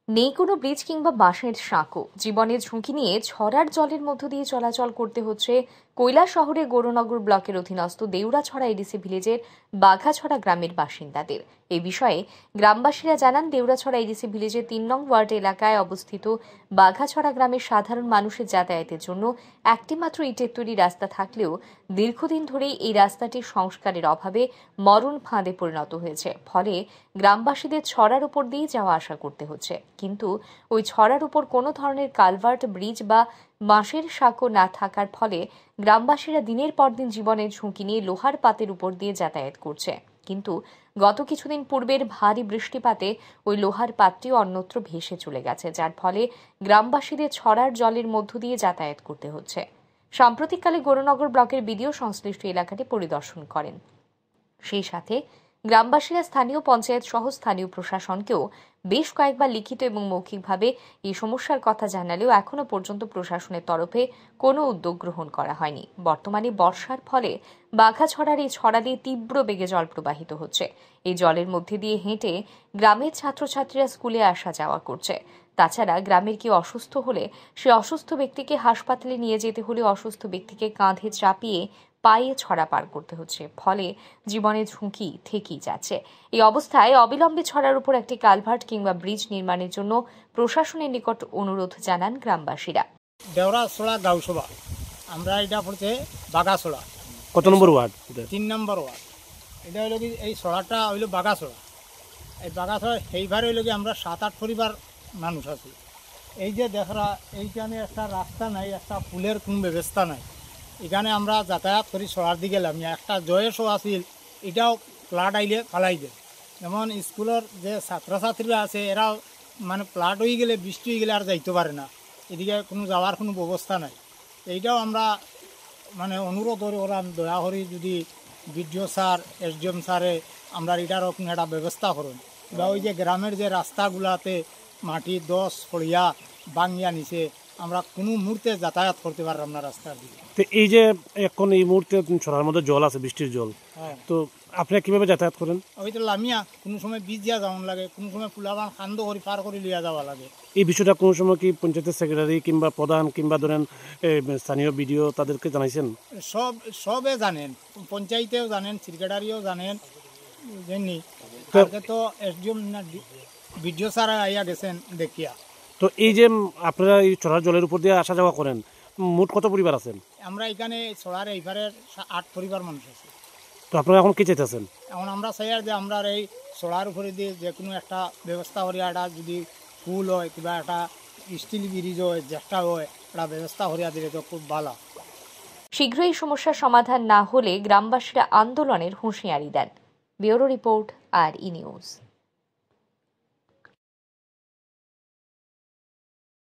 নেই কোনো ব্রিজ কিংবা বাঁশের সাঁকো। জীবনের ঝুঁকি নিয়ে ছড়ার জলের মধ্য দিয়ে চলাচল করতে হচ্ছে কৈলাস শহরের গৌরনগর ব্লকের অধীনস্থ দেউড়াছড়া এডিসি ভিলেজের বাঘাছড়া গ্রামের বাসিন্দাদের। এই বিষয়ে গ্রামবাসীরা জানান, দেউড়াছড়া এডিসি ভিলেজের ৩ নং ওয়ার্ড এলাকায় অবস্থিত বাঘাছড়া গ্রামের সাধারণ মানুষের যাতায়াতের জন্য একটি মাত্র ইটের তৈরি রাস্তা থাকলেও দীর্ঘদিন ধরেই এই রাস্তাটির সংস্কারের অভাবে মরণ ফাঁদে পরিণত হয়েছে। ফলে গ্রামবাসীদের ছড়ার উপর দিয়ে যাওয়া আসা করতে হচ্ছে। কিন্তু ওই ছড়ার উপর কোনো ধরনের কালভার্ট, ব্রিজ বা বাঁশের সাঁকো না থাকার ফলে গ্রামবাসীরা দিনের পর দিন জীবনের ঝুঁকি নিয়ে লোহার পাতের উপর দিয়ে যাতায়াত করছে। কিন্তু গত কিছুদিন পূর্বের ভারী বৃষ্টিপাতে ওই লোহার পাতটিও অন্যত্র ভেসে চলে গেছে, যার ফলে গ্রামবাসীদের ছড়ার জলের মধ্য দিয়ে যাতায়াত করতে হচ্ছে। সাম্প্রতিককালে গৌরনগর ব্লকের বিডিও সংশ্লিষ্ট এলাকাটি পরিদর্শন করেন। সেই সাথে গ্রামবাসীরা স্থানীয় পঞ্চায়েত সহ স্থানীয় প্রশাসনকেও বেশ কয়েকবার লিখিত এবং মৌখিকভাবে এই সমস্যার কথা জানালেও এখনো পর্যন্ত প্রশাসনের তরফে কোনো উদ্যোগ গ্রহণ করা হয়নি। বর্তমানে বর্ষার ফলে বাঘাছড়ার এই ছড়া দিয়ে তীব্র বেগে জল প্রবাহিত হচ্ছে। এই জলের মধ্যে দিয়ে হেঁটে গ্রামের ছাত্রছাত্রীরা স্কুলে আসা যাওয়া করছে। তাছাড়া গ্রামের কেউ অসুস্থ হলে সে অসুস্থ ব্যক্তিকে হাসপাতালে নিয়ে যেতে হলে অসুস্থ ব্যক্তিকে কাঁধে চাপিয়ে পায়ে ছড়া পার করতে হচ্ছে। ফলে জীবনের ঝুঁকি থেকেই যাচ্ছে। এই অবস্থায় অবিলম্বে ছড়ার উপর একটি কালভার্ট কিংবা ব্রিজ নির্মাণের জন্য প্রশাসনের নিকট অনুরোধ জানান গ্রামবাসীরা। দেউড়াছড়া গাঁওসভা, আমরা এটা পড়ছে বাঘাছড়া। কত নম্বর ওয়ার্ড? ৩ নম্বর ওয়ার্ড। এটা হইল কি, এই ছড়াটা হইল বাঘাছড়া। এই বাঘাছড়া সেইবারে হইল কি আমরা ৭-৮ পরিবার মানুষ আছি। এই যে দেখরা, এইখানে একটা রাস্তা নাই, একটা পুলের কোনো ব্যবস্থা নাই। এখানে আমরা যাতায়াত করি ছড়ার দিকে গেলাম, একটা জয়েসও আছিল, এটাও ফ্লাড আইলে ফালাই দেয়। যেমন স্কুলের যে ছাত্রছাত্রীরা আছে, এরাও মানে ফ্লাড হয়ে গেলে, বৃষ্টি হয়ে গেলে আর যাইতে পারে না, এদিকে কোনো যাওয়ার কোনো ব্যবস্থা নাই। এইটাও আমরা মানে অনুরোধ করি, ওরা দয়া করি যদি বিডিও স্যার, এসডিএম স্যারে আমরা এটারও কোনো একটা ব্যবস্থা করুন। বা ওই যে গ্রামের যে রাস্তাগুলাতে মাটি 10 পড়িয়া ভাঙিয়া নিছে, আমরা কোনো মুহূর্তে যাতায়াত করতে পারলাম না রাস্তার দিকে। তো এই যে এখন এই মুহূর্তে ছড়ার মধ্যে জল আছে, বৃষ্টির জল, তো আপনারা কিভাবে যাতায়াত করেন? ওই তো লামিয়া, কোনো সময় বীজ দিয়া যাওয়ান লাগে, কোনো সময় পুলাবান খান্দ করে পার করে লিয়া যাওয়া লাগে। এই বিষয়টা কোনো সময় কি পঞ্চায়েতের সেক্রেটারি কিংবা প্রধান কিংবা ধরেন স্থানীয় বিডিও তাদেরকে জানাইছেন? সবে জানেন, পঞ্চায়েতেও জানেন, সেক্রেটারিও জানেন, জানি কালকে তো এসডিএম না বিডিও স্যার আইয়া গেছেন দেখিয়া। তো এই যে আপনারা এই ছড়ার জলের উপর দিয়ে আসা যাওয়া করেন, মোট কত পরিবার আছেন? আমরা এখানে ছড়ার এইবারের 8 পরিবার মানুষ আছে। তো আপনারা এখন কি চাইতেছেন? এখন আমরা চাই যে আমরা এই ছড়ার উপরে দিয়ে যে কোনো একটা ব্যবস্থা করি, একটা যদি পুল হয়, কিংবা একটা স্টিল ব্রিজ হয়, যেটা হয়, একটা ব্যবস্থা করিয়া দিলে তো খুব ভালো। শীঘ্রই সমস্যার সমাধান না হলে গ্রামবাসীরা আন্দোলনের হুঁশিয়ারি দেন। ব্যুরো রিপোর্ট, আর ই নিউজ।